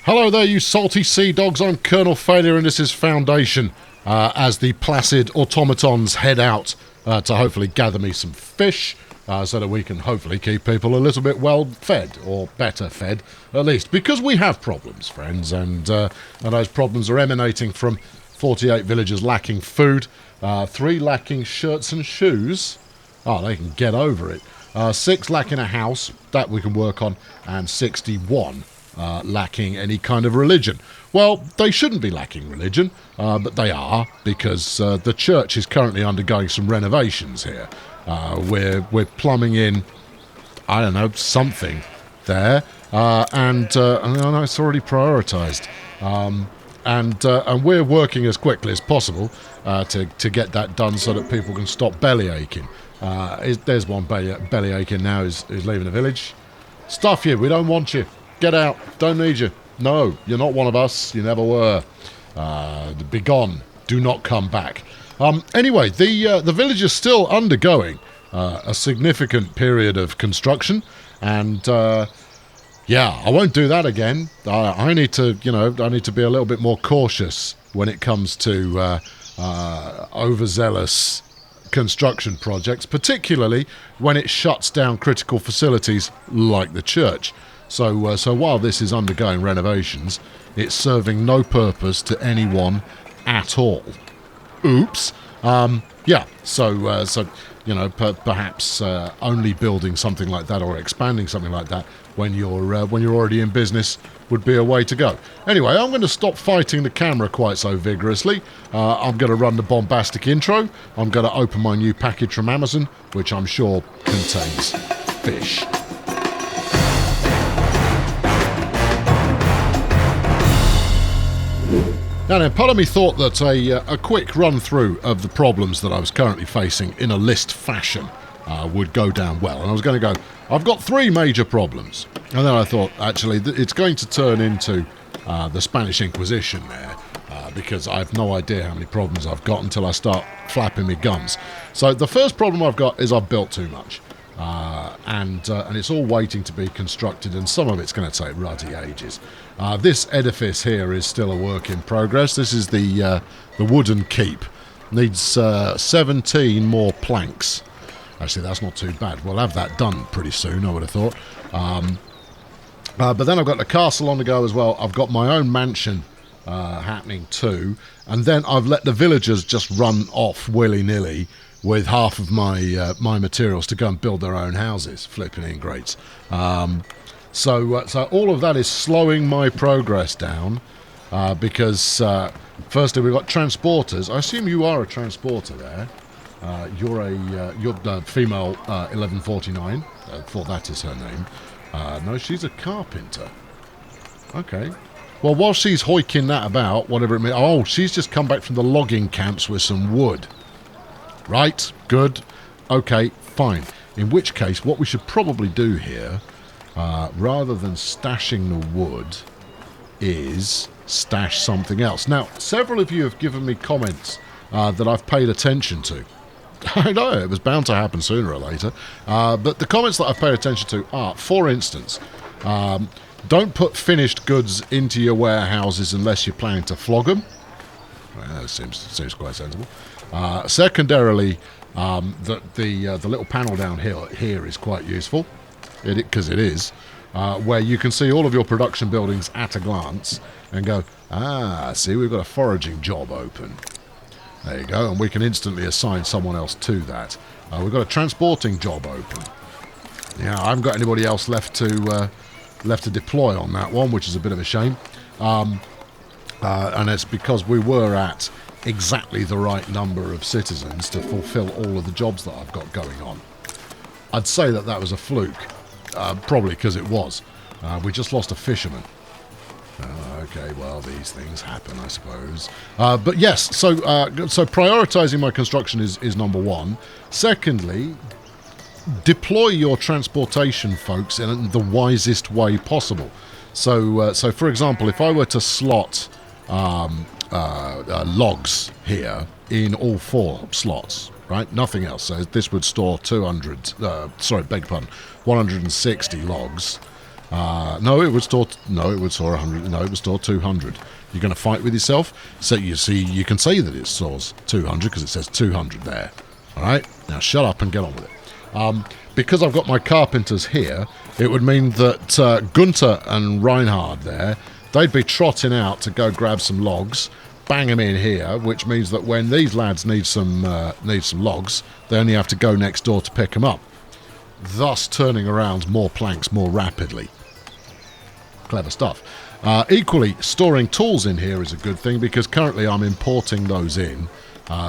Hello there, you salty sea dogs. I'm Colonel Failure, and this is Foundation, as the placid automatons head out to hopefully gather me some fish, so that we can hopefully keep people a little bit well fed, or better fed, at least. Because we have problems, friends, and those problems are emanating from 48 villagers lacking food, 3 lacking shirts and shoes. Oh, they can get over it. 6 lacking a house, that we can work on, and 61 lacking any kind of religion. Well, they shouldn't be lacking religion, but they are, because the church is currently undergoing some renovations here. We're plumbing in, I don't know, something there, and it's already prioritised. And we're working as quickly as possible to get that done so that people can stop belly aching. There's one belly aching now who's leaving the village. Stuff you, we don't want you. Get out, don't need you. No, you're not one of us, you never were. Be gone, do not come back. Anyway, the village is still undergoing a significant period of construction, and yeah, I won't do that again. I need to be a little bit more cautious when it comes to overzealous construction projects, particularly when it shuts down critical facilities like the church. So while this is undergoing renovations, it's serving no purpose to anyone at all. Oops. Yeah. Perhaps only building something like that or expanding something like that when you're already in business would be a way to go. Anyway, I'm going to stop fighting the camera quite so vigorously. I'm going to run the bombastic intro. I'm going to open my new package from Amazon, which I'm sure contains fish. Now then, part of me thought that a quick run-through of the problems that I was currently facing in a list fashion would go down well. And I was going to go, I've got 3 major problems. And then I thought, actually, it's going to turn into the Spanish Inquisition there, because I have no idea how many problems I've got until I start flapping my gums. So the first problem I've got is I've built too much. And it's all waiting to be constructed, and some of it's going to take ruddy ages. This edifice here is still a work in progress. This is the wooden keep. Needs 17 more planks. Actually, that's not too bad. We'll have that done pretty soon, I would have thought. But then I've got the castle on the go as well. I've got my own mansion happening too. And then I've let the villagers just run off willy-nilly with half of my my materials to go and build their own houses. Flipping ingrates. So all of that is slowing my progress down because firstly we've got transporters. I assume you are a transporter there. You're the female 1149. For that is her name. No, she's a carpenter. Okay. Well, while she's hoiking that about, whatever it means. Oh, she's just come back from the logging camps with some wood. Right, good. Okay, fine. In which case, what we should probably do here, rather than stashing the wood, is stash something else. Now, several of you have given me comments that I've paid attention to. I know, it was bound to happen sooner or later. But the comments that I've paid attention to are, for instance, don't put finished goods into your warehouses unless you're planning to flog them. Well, that seems quite sensible. Secondarily, the little panel down here is quite useful, because it is, where you can see all of your production buildings at a glance and go, see, we've got a foraging job open. There you go, and we can instantly assign someone else to that. We've got a transporting job open. Yeah, I haven't got anybody else left to deploy on that one, which is a bit of a shame. And it's because we were at exactly the right number of citizens to fulfill all of the jobs that I've got going on. I'd say that was a fluke, probably because it was. We just lost a fisherman. Okay, well, these things happen, I suppose. But yes, so prioritising my construction is number one. Secondly, deploy your transportation folks in the wisest way possible. So for example, if I were to slot logs here in all 4 slots, right? Nothing else. So this would store 160 logs. No, it would store. No, it would store 100. No, it would store 200. You're going to fight with yourself. So you see, you can say that it stores 200 because it says 200 there. All right. Now shut up and get on with it. Because I've got my carpenters here, it would mean that Gunther and Reinhard there, they'd be trotting out to go grab some logs, bang them in here, which means that when these lads need some logs, they only have to go next door to pick them up, thus turning around more planks more rapidly. Clever stuff. Equally, storing tools in here is a good thing because currently I'm importing those in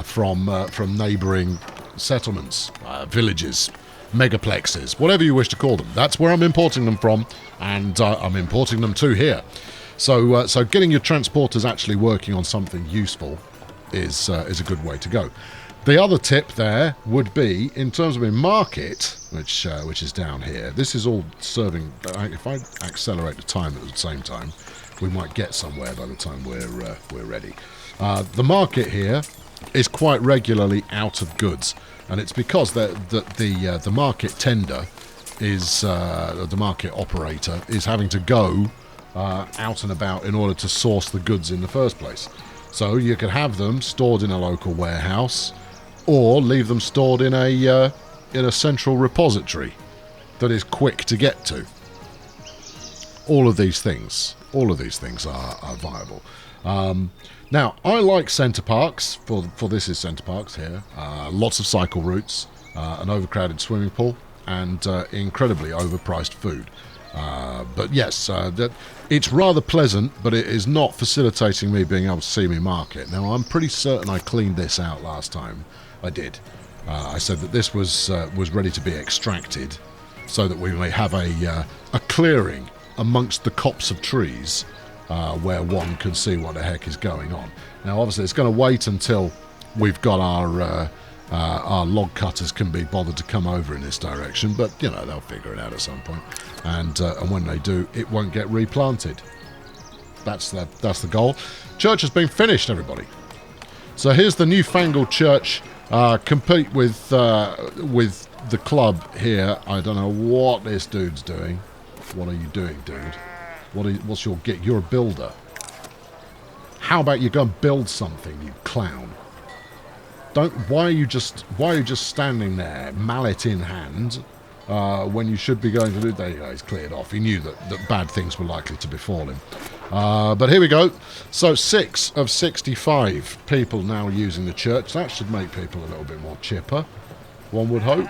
from neighbouring settlements, villages, megaplexes, whatever you wish to call them. That's where I'm importing them from, and I'm importing them to here. So getting your transporters actually working on something useful is a good way to go. The other tip there would be, in terms of a market, which is down here. This is all serving. If I accelerate the time at the same time, we might get somewhere by the time we're ready. The market here is quite regularly out of goods, and it's because the market tender is the market operator is having to go out and about in order to source the goods in the first place. So you could have them stored in a local warehouse, or leave them stored in a central repository that is quick to get to. All of these things are viable. Now, I like centre parks, for this is centre parks here. Lots of cycle routes, an overcrowded swimming pool, and incredibly overpriced food. But yes, it's rather pleasant, but it is not facilitating me being able to see me market. Now, I'm pretty certain I cleaned this out last time. I did. I said that this was ready to be extracted, so that we may have a clearing amongst the copse of trees where one can see what the heck is going on. Now, obviously, it's going to wait until we've got our log cutters can be bothered to come over in this direction, but you know, they'll figure it out at some point, and when they do, it won't get replanted. That's the goal. Church has been finished, everybody. So here's the newfangled church, complete with the club here. I don't know what this dude's doing. What are you doing, dude? What's your gig? You're a builder. How about you go and build something, you clown? Why are you just standing there, mallet in hand, when you should be going to do? There you go, he's cleared off. He knew that bad things were likely to befall him. But here we go. So 6 of 65 people now using the church. That should make people a little bit more chipper, one would hope.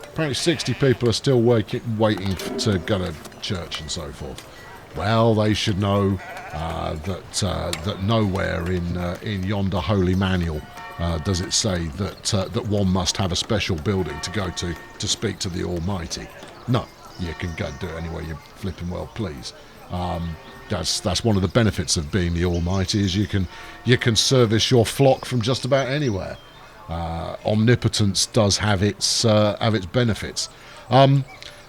Apparently 60 people are still waiting to go to church and so forth. Well, they should know that nowhere in yonder holy manual does it say that one must have a special building to go to speak to the Almighty. No, you can go and do it any way you flipping well please. That's one of the benefits of being the Almighty, is you can service your flock from just about anywhere. Omnipotence does have its benefits.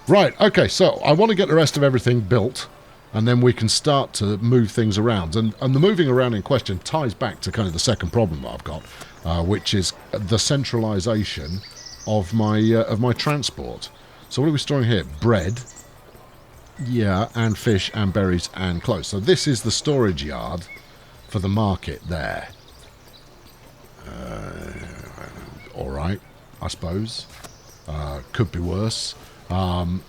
Right, okay, so I want to get the rest of everything built, and then we can start to move things around. And the moving around in question ties back to kind of the second problem that I've got, which is the centralisation of my transport. So what are we storing here? Bread, yeah, and fish and berries and clothes. So this is the storage yard for the market there. All right, I suppose. Could be worse.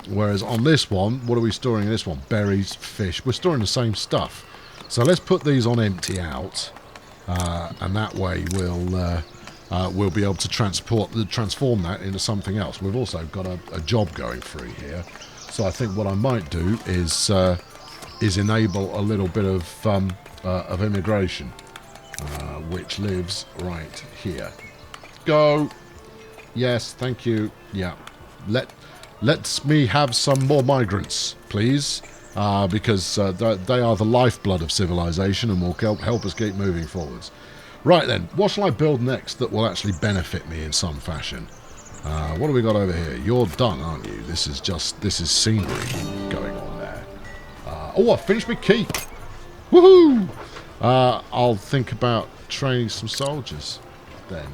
Whereas on this one, what are we storing in this one? Berries, fish. We're storing the same stuff. So let's put these on empty out, and that way we'll be able to transform that into something else. We've also got a job going free here, so I think what I might do is enable a little bit of immigration, which lives right here. Go. Yes, thank you. Yeah, let me have some more migrants, please, because they are the lifeblood of civilization and will help us keep moving forwards. Right then, what shall I build next that will actually benefit me in some fashion? What have we got over here? You're done, aren't you? This is scenery going on there. Oh, I finished my keep. Woohoo! I'll think about training some soldiers then.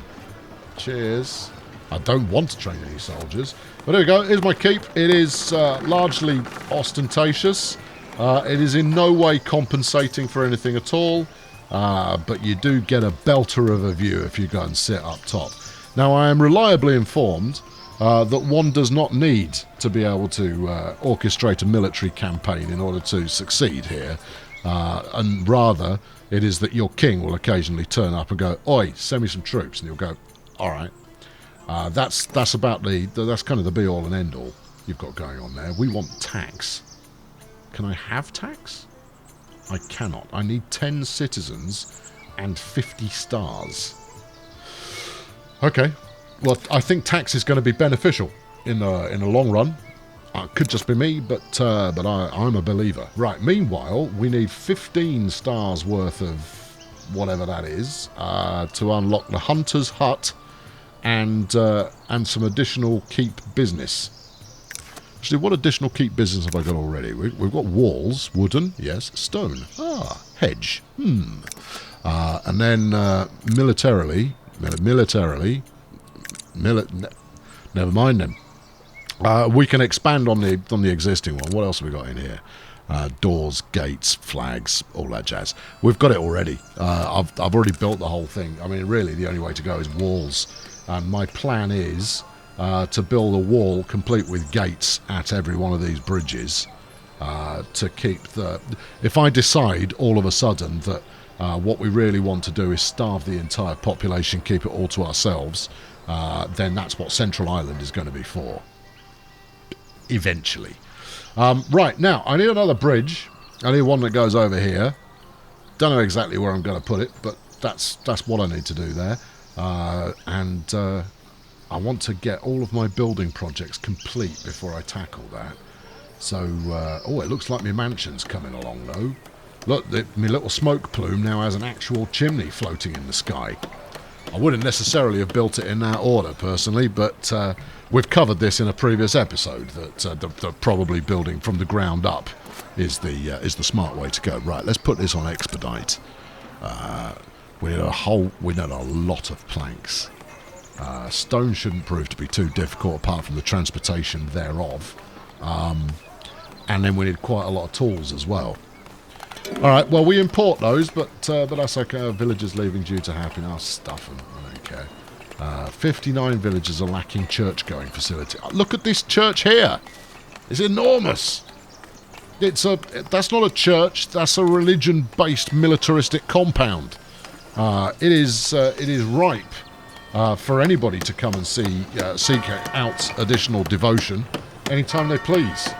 Cheers. I don't want to train any soldiers. But there we go. Here's my keep. It is largely ostentatious. It is in no way compensating for anything at all. But you do get a belter of a view if you go and sit up top. Now, I am reliably informed that one does not need to be able to orchestrate a military campaign in order to succeed here. And rather, it is that your king will occasionally turn up and go, "Oi, send me some troops," and you'll go, "All right." That's kind of the be-all and end-all you've got going on there. We want tax. Can I have tax? I cannot. I need 10 citizens and 50 stars. Okay. Well, I think tax is going to be beneficial in the long run. It could just be me, but I'm a believer. Right. Meanwhile, we need 15 stars worth of whatever that is to unlock the Hunter's Hut and some additional keep business. Actually, what additional keep business have I got already? We've got walls, wooden, yes, stone. Hedge. And then militarily, never mind them. We can expand on the existing one. What else have we got in here? Doors, gates, flags, all that jazz. We've got it already. I've already built the whole thing. I mean, really, the only way to go is walls. And my plan is to build a wall complete with gates at every one of these bridges to keep the... If I decide all of a sudden that what we really want to do is starve the entire population, keep it all to ourselves, then that's what Central Island is going to be for. Eventually. Right, now, I need another bridge. I need one that goes over here. Don't know exactly where I'm going to put it, but that's what I need to do there. And I want to get all of my building projects complete before I tackle that. So, it looks like my mansion's coming along, though. Look, my little smoke plume now has an actual chimney floating in the sky. I wouldn't necessarily have built it in that order, personally, but we've covered this in a previous episode, that the probably building from the ground up is the smart way to go. Right, let's put this on expedite. We need a lot of planks. Stone shouldn't prove to be too difficult, apart from the transportation thereof. And then we need quite a lot of tools as well. All right, well, we import those, but that's okay. Villagers leaving due to happen. I'll stuff them. I don't care. 59 villagers are lacking church-going facility. Look at this church here. It's enormous. That's not a church. That's a religion-based militaristic compound. It is ripe for anybody to come and seek out additional devotion anytime they please.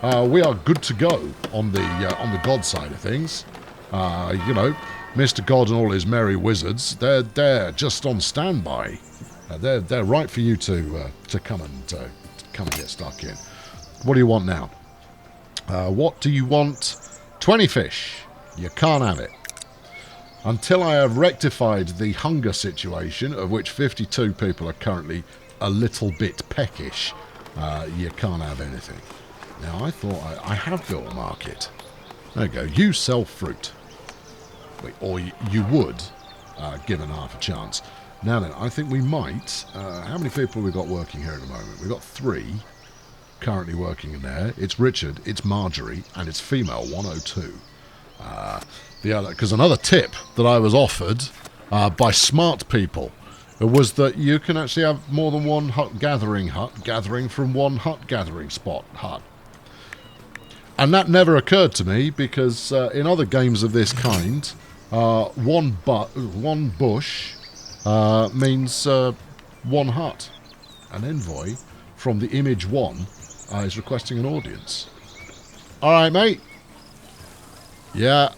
We are good to go on the God side of things. Mr. God and all his merry wizards, they're just on standby. They're right for you to come and get stuck in. What do you want now? What do you want? 20 fish. You can't have it. Until I have rectified the hunger situation, of which 52 people are currently a little bit peckish, you can't have anything. Now, I thought I have built a market. There you go. You sell fruit. Or you would, given half a chance. Now then, I think we might... how many people have we got working here at the moment? We've got 3 currently working in there. It's Richard, it's Marjorie, and it's female 102. Because another tip that I was offered by smart people was that you can actually have more than one gathering from one gathering spot. And that never occurred to me, because in other games of this kind, one bush means one hut. An envoy from the image 1 is requesting an audience. All right, mate. Yeah.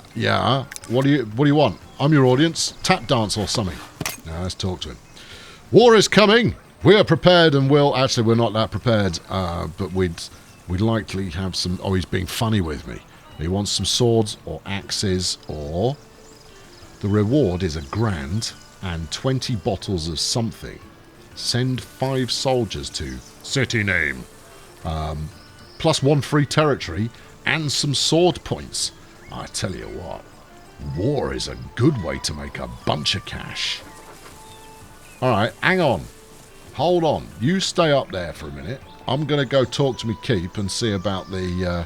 What do you want? I'm your audience. Tap dance or something. Now let's talk to him. War is coming. We are prepared and will... Actually, we're not that prepared, but we'd likely have some... Oh, he's being funny with me. He wants some swords or axes, or... The reward is a grand and 20 bottles of something. Send 5 soldiers to... City name. Plus 1 free territory and some sword points. I tell you what, war is a good way to make a bunch of cash. Alright, hang on. hold on. You stay up there for a minute. I'm going to go talk to me keep and see about the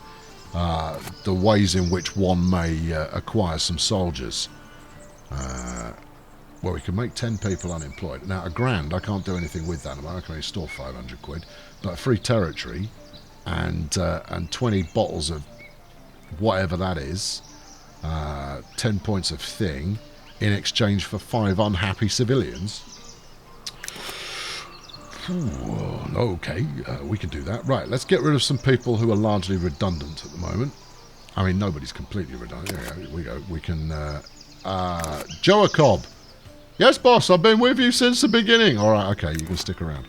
ways in which one may acquire some soldiers. Well, we can make 10 people unemployed. Now, £1,000, I can't do anything with that. I can only store 500 quid. But free territory and 20 bottles of whatever that is, 10 points of thing, in exchange for 5 unhappy civilians. Okay, we can do that. Right, let's get rid of some people who are largely redundant at the moment. I mean, nobody's completely redundant. There we go. We can... Joacob. Yes, boss, I've been with you since the beginning. All right, okay, you can stick around.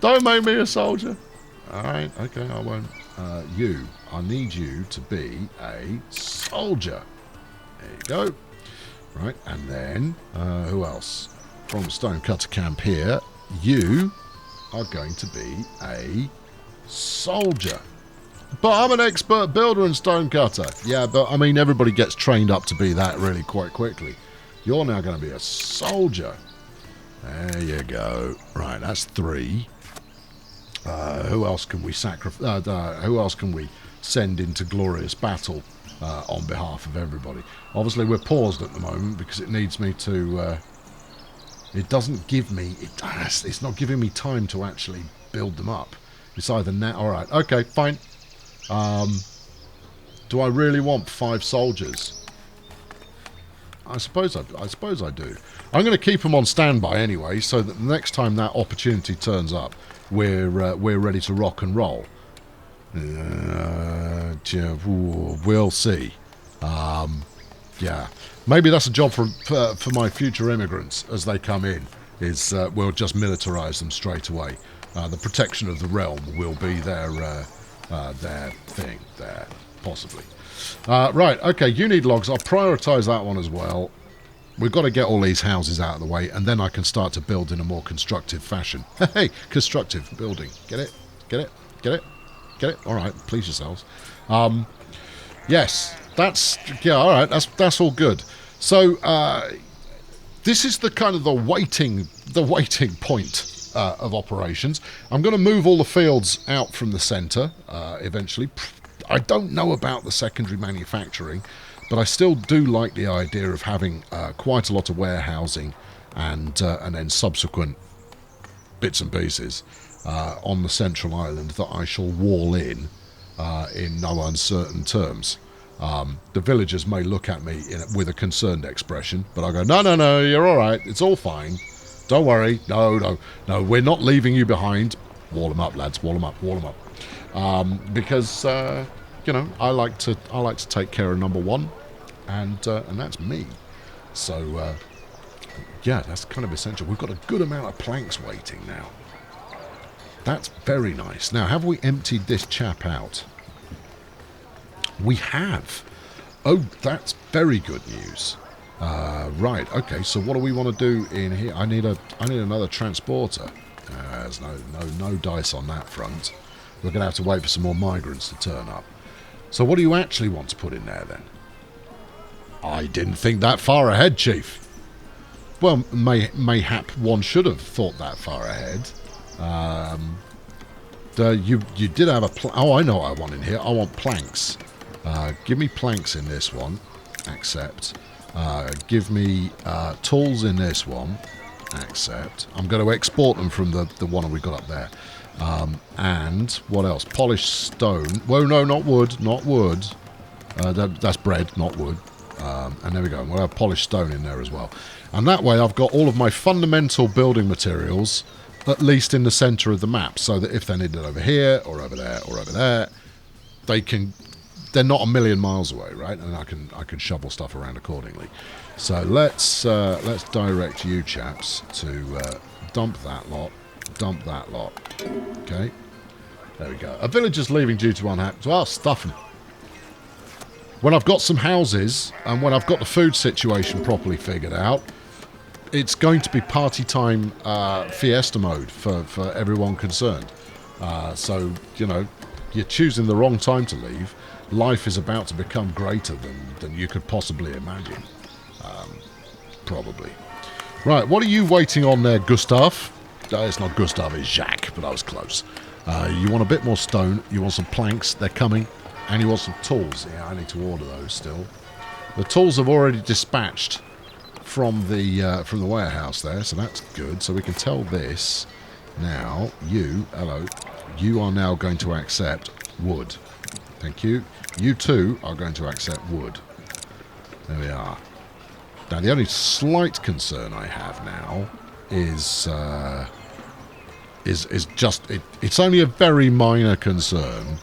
Don't make me a soldier. All right, okay, I won't. I need you to be a soldier. There you go. Right, and then, who else? From Stonecutter Camp here, you are going to be a soldier. But I'm an expert builder and stonecutter. Yeah, but I mean, everybody gets trained up to be that really quite quickly. You're now going to be a soldier. There you go. Right, that's 3. Who else can we sacrifice? Who else can we send into glorious battle on behalf of everybody? Obviously, we're paused at the moment because it needs me to. It doesn't give me. It's not giving me time to actually build them up. It's either now. All right. Okay. Fine. Do I really want 5 soldiers? I suppose I do. I'm going to keep them on standby anyway, so that the next time that opportunity turns up, we're ready to rock and roll. We'll see. Yeah, maybe that's a job for my future immigrants as they come in. Is we'll just militarize them straight away. The protection of the realm will be their thing there, possibly. Right, okay, you need logs. I'll prioritise that one as well. We've got to get all these houses out of the way, and then I can start to build in a more constructive fashion. Hey, constructive building. Get it? Get it? Get it? Get it? All right, please yourselves. Yes, that's... Yeah, all right, that's all good. So, this is the kind of the waiting point of operations. I'm going to move all the fields out from the centre eventually. I don't know about the secondary manufacturing, but I still do like the idea of having quite a lot of warehousing and then subsequent bits and pieces on the central island that I shall wall in no uncertain terms. The villagers may look at me with a concerned expression, but I go, no, you're all right. It's all fine. Don't worry. No, we're not leaving you behind. Wall them up, lads. Wall them up. Because I like to take care of number one, and that's me. So yeah, that's kind of essential. We've got a good amount of planks waiting now. That's very nice. Now, have we emptied this chap out? We have. Oh, that's very good news. Right. Okay. So what do we want to do in here? I need another transporter. There's no dice on that front. We're going to have to wait for some more migrants to turn up. So what do you actually want to put in there then? I didn't think that far ahead, Chief. Well, mayhap one should have thought that far ahead. You did have a... Oh, I know what I want in here. I want planks. Give me planks in this one. Accept. Give me tools in this one. Accept. I'm going to export them from the one we got up there. And what else? Polished stone. Well, no, not wood. Not wood. That's bread, not wood. And there we go. We'll have polished stone in there as well. And that way I've got all of my fundamental building materials at least in the centre of the map, so that if they're needed over here or over there or over there, they're not a million miles away, right? And I can shovel stuff around accordingly. So let's direct you chaps to dump that lot. Okay, there we go. A villager's leaving due to unhappy. Well, stuff them. When I've got some houses and when I've got the food situation properly figured out, it's going to be party time fiesta mode for everyone concerned. So, you're choosing the wrong time to leave. Life is about to become greater than you could possibly imagine. Probably. Right, what are you waiting on there, Gustav? It's not Gustav, it's Jacques, but I was close. You want a bit more stone. You want some planks. They're coming. And you want some tools. Yeah, I need to order those still. The tools have already dispatched from the warehouse there, so that's good. So we can tell this now. Hello, you are now going to accept wood. Thank you. You too are going to accept wood. There we are. Now the only slight concern I have now is just it's only a very minor concern,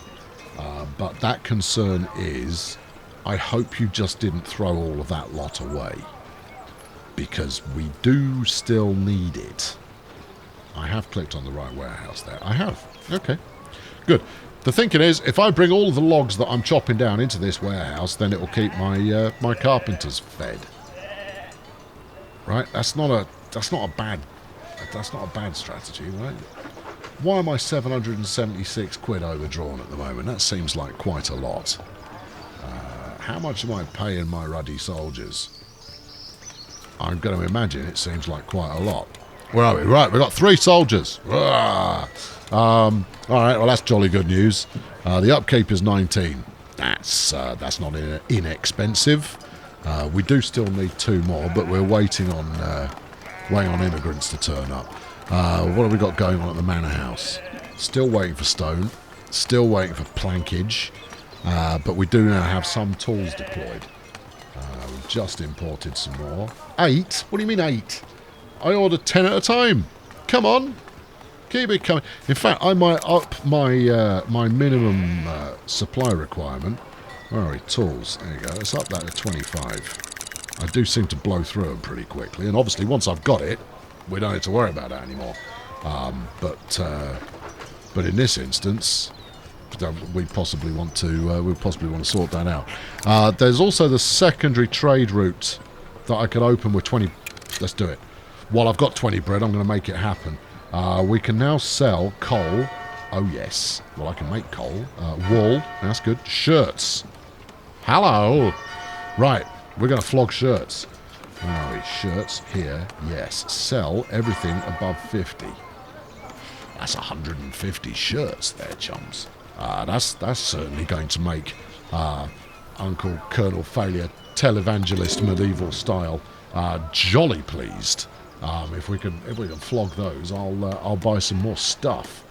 but that concern is I hope you just didn't throw all of that lot away, because we do still need it. I have clicked on the right warehouse there. I have. Okay. Good. The thinking is, if I bring all of the logs that I'm chopping down into this warehouse, then it will keep my my carpenters fed. Right? That's not a bad strategy, right? Why am I 776 quid overdrawn at the moment? That seems like quite a lot. How much am I paying my ruddy soldiers? I'm going to imagine it seems like quite a lot. Where are we? Right, we've got 3 soldiers. All right, well, that's jolly good news. The upkeep is 19. That's not inexpensive. We do still need 2 more, but we're waiting on immigrants to turn up. What have we got going on at the manor house? Still waiting for stone. Still waiting for plankage. But we do now have some tools deployed. We've just imported some more. 8? What do you mean 8? I ordered 10 at a time. Come on. Keep it coming. In fact, I might up my my minimum supply requirement. Where are we? Tools. There you go. Let's up that to 25. I do seem to blow through them pretty quickly. And obviously, once I've got it, we don't have to worry about that anymore. But in this instance, we possibly want to sort that out. There's also the secondary trade route that I could open with 20. Let's do it. While I've got 20 bread, I'm going to make it happen. We can now sell coal. Oh yes. Well, I can make coal. Wool. That's good. Shirts. Hello. Right. We're going to flog shirts. Where are we? Shirts here. Yes. Sell everything above 50. That's 150 shirts there, chums. That's certainly going to make Uncle Colonel Failure, televangelist medieval style, jolly pleased. If we can flog those, I'll buy some more stuff.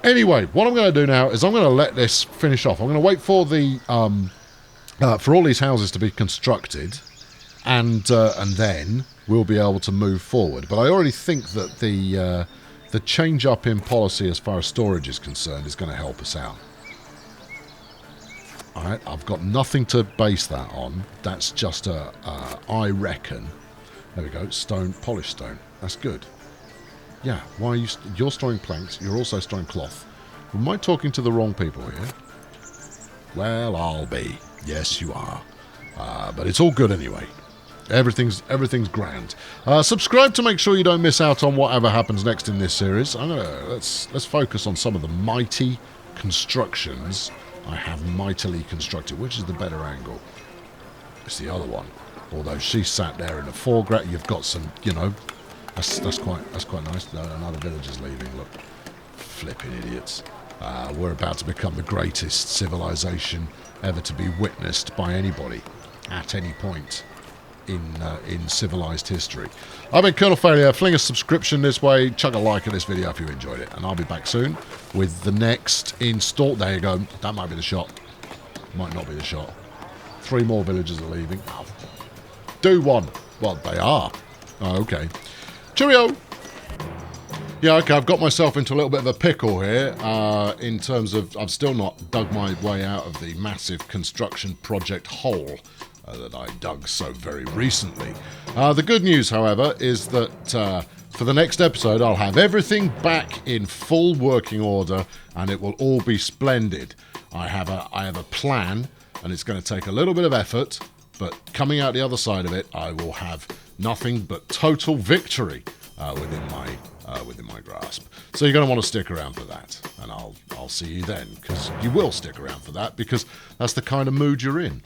Anyway, what I'm going to do now is I'm going to let this finish off. I'm going to wait for the for all these houses to be constructed, and then we'll be able to move forward. But I already think that the change up in policy as far as storage is concerned is going to help us out. Alright, I've got nothing to base that on. That's just I reckon. There we go, stone, polished stone. That's good. Yeah, why are you're storing planks, you're also storing cloth. Am I talking to the wrong people here? Well, I'll be. Yes, you are. But it's all good anyway. Everything's grand. Subscribe to make sure you don't miss out on whatever happens next in this series. Let's focus on some of the mighty constructions I have mightily constructed. Which is the better angle? It's the other one. Although she sat there in the foreground, you've got some, you know, that's quite nice. Another villager's leaving. Look, flipping idiots. We're about to become the greatest civilization ever to be witnessed by anybody at any point in civilized history. I've been Colonel Failure. Fling a subscription this way, chuck a like at this video if you enjoyed it, and I'll be back soon with the next install. There you go. That might be the shot. Might not be the shot. 3 more villagers are leaving. Oh, do one. Well, they are. Oh, okay. Cheerio. Yeah, okay, I've got myself into a little bit of a pickle here in terms of I've still not dug my way out of the massive construction project hole that I dug so very recently. The good news, however, is that for the next episode I'll have everything back in full working order and it will all be splendid. I have a plan, and it's going to take a little bit of effort, but coming out the other side of it, I will have nothing but total victory within my grasp. So you're going to want to stick around for that, and I'll see you then, because you will stick around for that, because that's the kind of mood you're in.